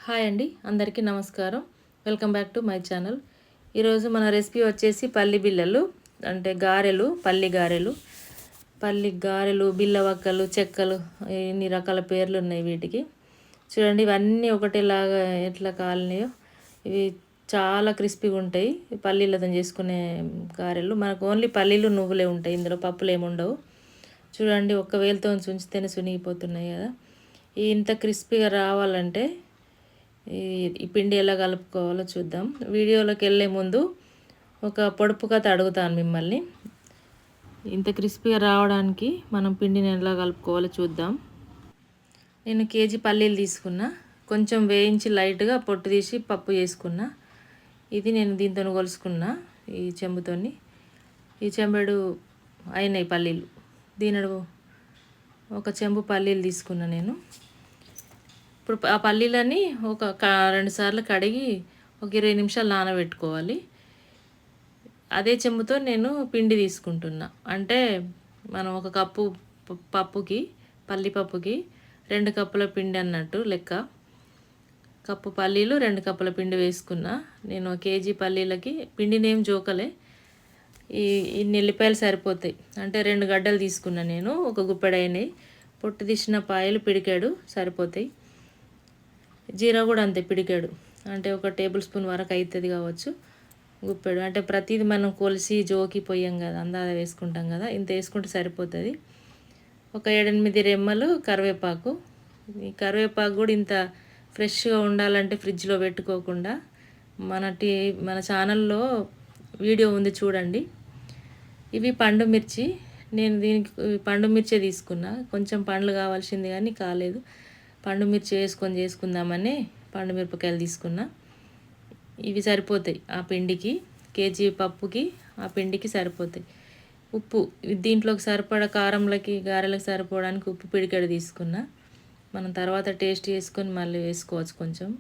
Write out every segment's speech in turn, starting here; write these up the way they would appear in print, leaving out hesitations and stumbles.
Hi అండి, అందరికీ నమస్కారం. Welcome back to my channel. ఈరోజు మన రెసిపీ వచ్చేసి పల్లి బిళ్ళలు, అంటే గారెలు, పల్లి గారెలు, బిళ్ళవక్కలు, చెక్కలు, ఇన్ని రకాల పేర్లు ఉన్నాయి వీటికి. చూడండి, ఇవన్నీ ఒకటేలాగా ఎట్లా కాలినాయో. ఇవి చాలా క్రిస్పీగా ఉంటాయి. పల్లీలతో చేసుకునే గారెలు. మనకు ఓన్లీ పల్లీలు నువ్వులే ఉంటాయి, ఇందులో పప్పులు ఏమి ఉండవు. చూడండి, ఒక్క వేలతో ఉంచితేనే సునిగిపోతున్నాయి కదా. ఇంత క్రిస్పీగా రావాలంటే ఈ పిండి ఎలా కలుపుకోవాలో చూద్దాం. వీడియోలోకి వెళ్ళే ముందు ఒక పొడుపు కథ అడుగుతాను మిమ్మల్ని. ఇంత క్రిస్పీగా రావడానికి మనం పిండిని ఎలా కలుపుకోవాలో చూద్దాం. నేను కేజీ పల్లీలు తీసుకున్నా, కొంచెం వేయించి లైట్గా పొట్టు తీసి పప్పు చేసుకున్నా. ఇది నేను దీంతో కొలుసుకున్నా, ఈ చెంబుతోని. ఈ చెంబెడు అయినాయి పల్లీలు. దీనడు ఒక చెంబు పల్లీలు తీసుకున్నా నేను. ఇప్పుడు ఆ పల్లీలని ఒక 2 సార్లు కడిగి ఒక 20 నిమిషాలు నానబెట్టుకోవాలి. అదే చెంబుతో నేను పిండి తీసుకుంటున్నా. అంటే మనం ఒక కప్పు పప్పుకి, పల్లిపప్పుకి 2 కప్పుల పిండి అన్నట్టు లెక్క. కప్పు పల్లీలు 2 కప్పుల పిండి వేసుకున్నా. నేను కేజీ పల్లీలకి పిండినేం జోకలే. ఇన్ని ఎల్లిపాయలు సరిపోతాయి. అంటే 2 గడ్డలు తీసుకున్నా నేను, ఒక గుప్పెడైనాయి. పొట్టు తీసిన పాయలు పిడికాడు సరిపోతాయి. జీరా కూడా అంతే, పిడికాడు. అంటే ఒక టేబుల్ స్పూన్ వరకు అవుతుంది కావచ్చు, గుప్పెడు. అంటే ప్రతిదీ మనం కొలిసి జోకి పోయాం కదా, అందాజ వేసుకుంటాం కదా, ఇంత వేసుకుంటే సరిపోతుంది. ఒక 7-8 రెమ్మలు కరివేపాకు. ఈ కరివేపాకు కూడా ఇంత ఫ్రెష్గా ఉండాలంటే ఫ్రిడ్జ్లో పెట్టుకోకుండా మన ఛానల్లో వీడియో ఉంది చూడండి. ఇవి పండు మిర్చి. నేను దీనికి పండు మిర్చే తీసుకున్నా. కొంచెం పండ్లు కావాల్సింది కానీ కాలేదు. పండు మిర్చి వేసుకొని చేసుకుందామని పండు మిరపకాయలు తీసుకున్నా. ఇవి సరిపోతాయి ఆ పిండికి, కేజీ పప్పుకి ఆ పిండికి సరిపోతాయి. ఉప్పు దీంట్లోకి సరిపడా, కారంలకి గారెలకు సరిపోవడానికి ఉప్పు పిడికెడు తీసుకున్నా. మనం తర్వాత టేస్ట్ చేసుకొని మళ్ళీ వేసుకోవచ్చు కొంచెం.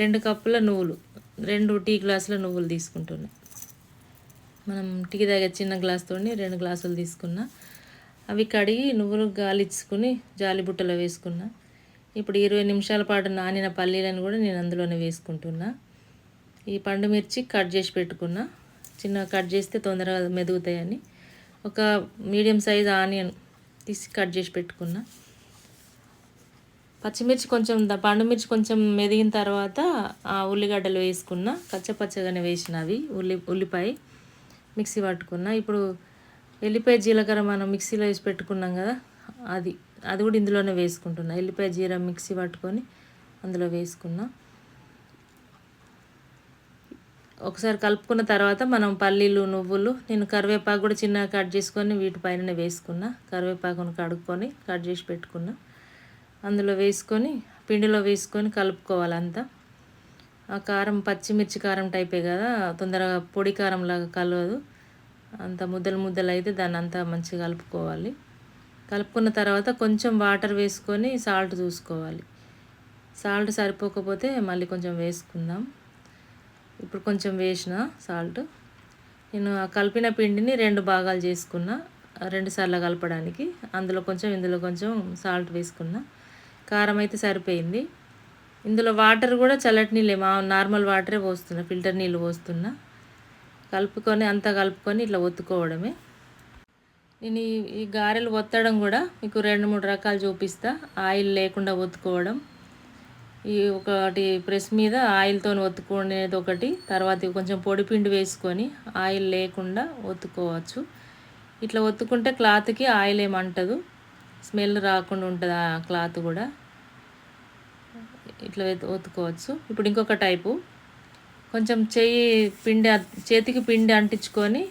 2 కప్పుల నువ్వులు, 2 టీ గ్లాసుల నువ్వులు తీసుకుంటున్నా. మనం టీ తాగే చిన్న గ్లాస్తో 2 గ్లాసులు తీసుకున్నా. అవి కడిగి నువ్వులు గాలిచ్చుకుని జాలి బుట్టలో వేసుకున్నా. ఇప్పుడు 20 నిమిషాల పాటు నానిన పల్లీలను కూడా నేను అందులోనే వేసుకుంటున్నా. ఈ పండు మిర్చి కట్ చేసి పెట్టుకున్నా. చిన్నగా కట్ చేస్తే తొందరగా మెదుగుతాయని. ఒక మీడియం సైజ్ ఆనియన్ తీసి కట్ చేసి పెట్టుకున్నా. పచ్చిమిర్చి కొంచెం, పండు మిర్చి కొంచెం మెదిగిన తర్వాత ఆ ఉల్లిగడ్డలు వేసుకున్నా. పచ్చగానే వేసినవి ఉల్లిపాయ మిక్సీ పట్టుకున్నా. ఇప్పుడు ఎల్లిపాయ జీలకర్ర మనం మిక్సీలో వేసి పెట్టుకున్నాం కదా, అది కూడా ఇందులోనే వేసుకుంటున్నా. ఎల్లిపాయ జీరా మిక్సీ పట్టుకొని అందులో వేసుకున్నా. ఒకసారి కలుపుకున్న తర్వాత మనం పల్లీలు, నువ్వులు, నేను కరివేపాకు కూడా చిన్నగా కట్ చేసుకొని వీటిపైననే వేసుకున్నా. కరివేపాకును కడుక్కొని కట్ చేసి పెట్టుకున్నా. అందులో వేసుకొని పిండిలో వేసుకొని కలుపుకోవాలి అంతా. ఆ కారం పచ్చిమిర్చి కారం టైపే కదా, తొందరగా పొడి కారంలాగా కలవదు. అంత ముద్దలు అయితే దాన్ని అంతా మంచిగా కలుపుకోవాలి. కలుపుకున్న తర్వాత కొంచెం వాటర్ వేసుకొని సాల్ట్ చూసుకోవాలి. సాల్ట్ సరిపోకపోతే మళ్ళీ కొంచెం వేసుకుందాం. ఇప్పుడు కొంచెం వేసిన సాల్ట్. నేను ఆ కలిపిన పిండిని 2 భాగాలు చేసుకున్నా, 2 సార్లు కలపడానికి. అందులో కొంచెం, ఇందులో కొంచెం సాల్ట్ వేసుకున్నా. కారం అయితే సరిపోయింది. ఇందులో వాటర్ కూడా చల్లటి నీళ్ళే, నార్మల్ వాటరే పోస్తున్నా, ఫిల్టర్ నీళ్ళు పోస్తున్నా. అంతా కలుపుకొని ఇట్లా ఒత్తుకోవడమే. నేను ఈ గారెలు ఒత్తడం కూడా మీకు 2-3 రకాలు చూపిస్తా. ఆయిల్ లేకుండా ఒత్తుకోవడం, ఈ ఒకటి ప్రెస్ మీద ఆయిల్తో ఒత్తుకునేది ఒకటి, తర్వాత కొంచెం పొడిపిండి వేసుకొని ఆయిల్ లేకుండా ఒత్తుకోవచ్చు. ఇట్లా ఒత్తుకుంటే క్లాత్కి ఆయిల్ ఏమంటదు, స్మెల్ రాకుండా ఉంటుంది ఆ క్లాత్ కూడా. ఇట్లా ఒత్తుకోవచ్చు. ఇప్పుడు ఇంకొక టైపు, కొంచెం చేతికి పిండి అంటించుకొని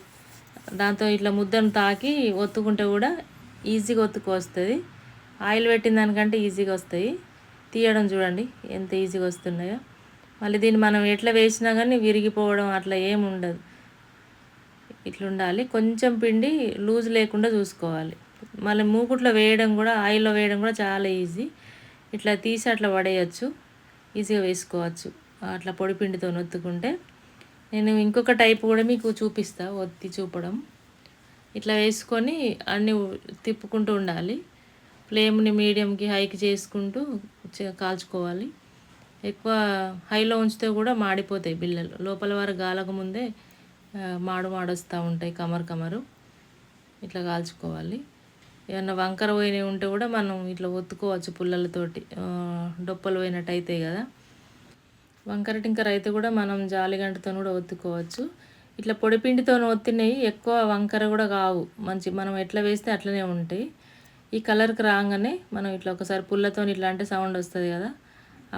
దాంతో ఇట్లా ముద్దను తాకి ఒత్తుకుంటే కూడా ఈజీగా ఒత్తుకొస్తుంది. ఆయిల్ పెట్టిన దానికంటే ఈజీగా వస్తాయి. తీయడం చూడండి ఎంత ఈజీగా వస్తున్నాయో. మళ్ళీ దీన్ని మనం ఎట్లా వేసినా కానీ విరిగిపోవడం అట్లా ఏమి ఉండదు. ఇట్లా ఉండాలి. కొంచెం పిండి లూజ్ లేకుండా చూసుకోవాలి. మళ్ళీ మూకుట్లో వేయడం కూడా, ఆయిల్లో వేయడం కూడా చాలా ఈజీ. ఇట్లా తీసి అట్లా పడేయచ్చు, ఈజీగా వేసుకోవచ్చు అట్లా పొడి పిండితో ఒత్తుకుంటే. నేను ఇంకొక టైపు కూడా మీకు చూపిస్తా, ఒత్తి చూపడం. ఇట్లా వేసుకొని అన్నీ తిప్పుకుంటూ ఉండాలి. ఫ్లేమ్ని మీడియంకి హైకి చేసుకుంటూ కాల్చుకోవాలి. ఎక్కువ హైలో ఉంచితే కూడా మాడిపోతాయి బిళ్ళలు. లోపల వరకు గాలక ముందే మాడొస్తూ ఉంటాయి కమరు. ఇట్లా కాల్చుకోవాలి. ఏమన్నా వంకర పోయినవి ఉంటే కూడా మనం ఇట్లా ఒత్తుకోవచ్చు పుల్లలతోటి. డొప్పలు పోయినట్టు అవుతాయి కదా, వంకర టింకర అయితే కూడా మనం జాలిగంటతో కూడా ఒత్తుకోవచ్చు. ఇట్లా పొడిపిండితో ఒత్తినవి ఎక్కువ వంకర కూడా కావు, మనం ఎట్లా వేస్తే అట్లనే ఉంటాయి. ఈ కలర్కి రాగానే మనం ఇట్లా ఒకసారి పుల్లతో ఇట్లా అంటే సౌండ్ వస్తుంది కదా,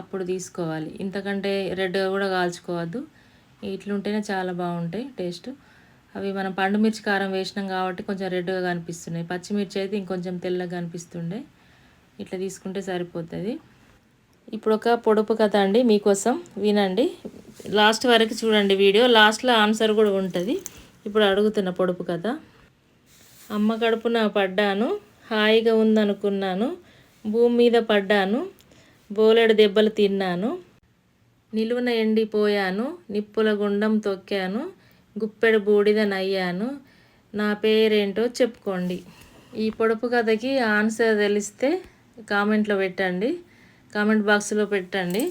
అప్పుడు తీసుకోవాలి. ఇంతకంటే రెడ్గా కూడా కాల్చుకోవద్దు. ఇట్లుంటేనే చాలా బాగుంటాయి టేస్ట్. అవి మనం పండు మిర్చి కారం వేసినాం కాబట్టి కొంచెం రెడ్గా కనిపిస్తున్నాయి. పచ్చిమిర్చి అయితే ఇంకొంచెం తెల్లగా కనిపిస్తుండే. ఇట్లా తీసుకుంటే సరిపోతుంది. ఇప్పుడు ఒక పొడుపు కథ అండి మీకోసం, వినండి. లాస్ట్ వరకు చూడండి వీడియో, లాస్ట్లో ఆన్సర్ కూడా ఉంటుంది. ఇప్పుడు అడుగుతున్న పొడుపు కథ. అమ్మ కడుపున పడ్డాను, హాయిగా ఉందనుకున్నాను, భూమి మీద పడ్డాను, బోలెడు దెబ్బలు తిన్నాను, నిలువున ఎండిపోయాను, నిప్పుల గుండం తొక్కాను, గుప్పెడు బూడిదనయ్యాను, నా పేరేంటో చెప్పుకోండి. ఈ పొడుపు కథకి ఆన్సర్ తెలిస్తే కామెంట్లో పెట్టండి, కామెంట్ బాక్స్లో పెట్టండి.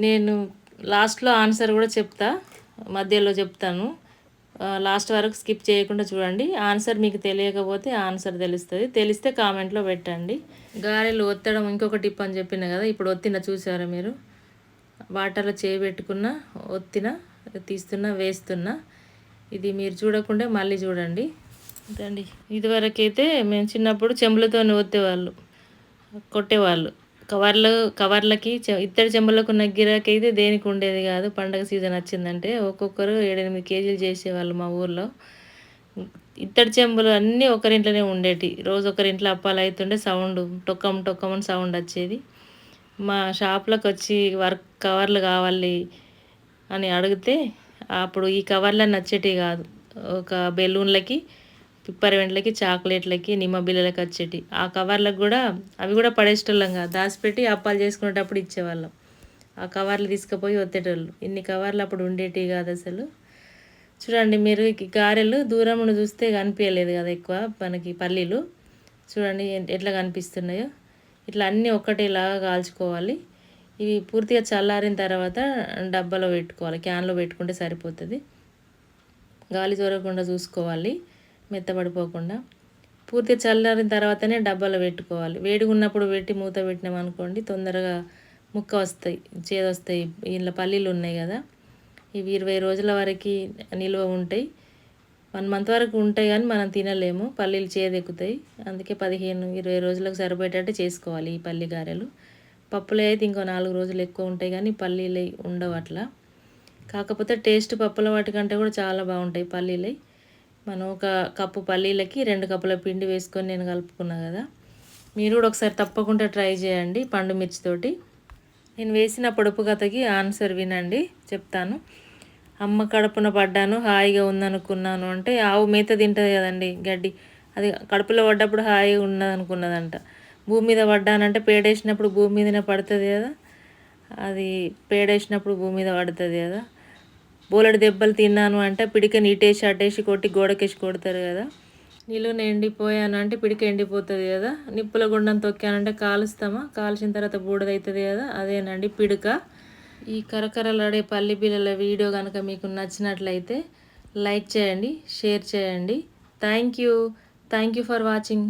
నేను లాస్ట్లో ఆన్సర్ కూడా చెప్తా, మధ్యలో చెప్తాను. లాస్ట్ వరకు స్కిప్ చేయకుండా చూడండి. ఆన్సర్ మీకు తెలియకపోతే ఆన్సర్ తెలుస్తుంది, తెలిస్తే కామెంట్లో పెట్టండి. గారెలు ఒత్తడం ఇంకొక టిప్ అని చెప్పిన కదా, ఇప్పుడు ఒత్తిన చూసారా మీరు? వాటర్లో చేయబెట్టుకున్నా, ఒత్తిన, తీస్తున్నా, వేస్తున్నా. ఇది మీరు చూడకుండా మళ్ళీ చూడండి. అండి, ఇదివరకైతే మేము చిన్నప్పుడు చెంబులతో ఒత్తేవాళ్ళు, కొట్టేవాళ్ళు. కవర్లకి ఇత్తడి చెంబులకు ఉన్న గిరాకైతే దేనికి ఉండేది కాదు. పండగ సీజన్ వచ్చిందంటే ఒక్కొక్కరు 7-8 కేజీలు చేసేవాళ్ళు మా ఊర్లో. ఇత్తడి చెంబులు అన్నీ ఒకరింట్లోనే ఉండేటి. రోజు ఒకరింట్లో అప్పాలు అవుతుండే, సౌండ్ టొక్కమని సౌండ్ వచ్చేది. మా షాప్లోకి వచ్చి కవర్లు కావాలి అని అడిగితే అప్పుడు ఈ కవర్లు నచ్చేటివి కాదు. ఒక బెలూన్లకి, పిప్పర్వెంట్లకి, చాక్లెట్లకి, నిమ్మ బిళ్ళలకి వచ్చేటి. ఆ కవర్లకు కూడా అవి కూడా పడేసేటోళ్ళం కాదు, దాచిపెట్టి అప్పాలు చేసుకునేటప్పుడు ఇచ్చేవాళ్ళం. ఆ కవర్లు తీసుకుపోయి ఒత్తేటోళ్ళు. ఇన్ని కవర్లు అప్పుడు ఉండేటివి కాదు అసలు. చూడండి మీరు, గారెలు దూరం నుండి చూస్తే కనిపించలేదు కదా ఎక్కువ మనకి పల్లీలు. చూడండి ఎట్లా కనిపిస్తున్నాయో. ఇట్లా అన్నీ ఒక్కటేలాగా కాల్చుకోవాలి. ఇవి పూర్తిగా చల్లారిన తర్వాత డబ్బాలో పెట్టుకోవాలి, క్యాన్లో పెట్టుకుంటే సరిపోతుంది. గాలి జోరకుండా చూసుకోవాలి, మెత్తబడిపోకుండా. పూర్తిగా చల్లారిన తర్వాతనే డబ్బాలో పెట్టుకోవాలి. వేడిగా ఉన్నప్పుడు పెట్టి మూత పెట్టినామనుకోండి తొందరగా ముక్క వస్తాయి, చేదొస్తాయి. ఇంట్లో పల్లీలు ఉన్నాయి కదా, ఇవి 20 రోజుల వరకు నిల్వ ఉంటాయి. 1 మంత్ వరకు ఉంటాయి కానీ మనం తినలేము, పల్లీలు చేదెక్కుతాయి. అందుకే 15-20 రోజులకు సరిపోయేటట్టు చేసుకోవాలి ఈ పల్లి గారెలు. పప్పులు అయితే ఇంకో 4 రోజులు ఎక్కువ ఉంటాయి కానీ పల్లీలు ఉండవు అట్లా. కాకపోతే టేస్ట్ పప్పుల వాటికంటే కూడా చాలా బాగుంటాయి పల్లీలు. మనం ఒక కప్పు పల్లీలకి 2 కప్పుల పిండి వేసుకొని నేను కలుపుకున్నా కదా, మీరు కూడా ఒకసారి తప్పకుండా ట్రై చేయండి పండు మిర్చితోటి. నేను వేసిన పొడుపు కథకి ఆన్సర్ వినండి, చెప్తాను. అమ్మ కడుపున పడ్డాను, హాయిగా ఉందనుకున్నాను అంటే ఆవు మేత తింటుంది కదండి, గడ్డి. అది కడుపులో పడ్డప్పుడు హాయిగా ఉన్నదనుకున్నదంట. భూమి మీద పడ్డానంటే పేడేసినప్పుడు భూమి మీదనే పడుతుంది కదా, అది పేడేసినప్పుడు భూమి మీద పడుతుంది కదా. బోలెడు దెబ్బలు తిన్నాను అంటే పిడికని ఇటేసి అటేసి కొట్టి గోడకేసి కొడతారు కదా. నిలువున ఎండిపోయాను అంటే పిడిక ఎండిపోతుంది కదా. నిప్పుల గుండం తొక్కానంటే కాలుస్తామా, కాల్చిన తర్వాత బూడిదవుతుంది కదా, అదేనండి పిడుక. ఈ కరకరలాడే పల్లి బిళ్ళల వీడియో కనుక మీకు నచ్చినట్లయితే లైక్ చేయండి, షేర్ చేయండి. Thank you for watching.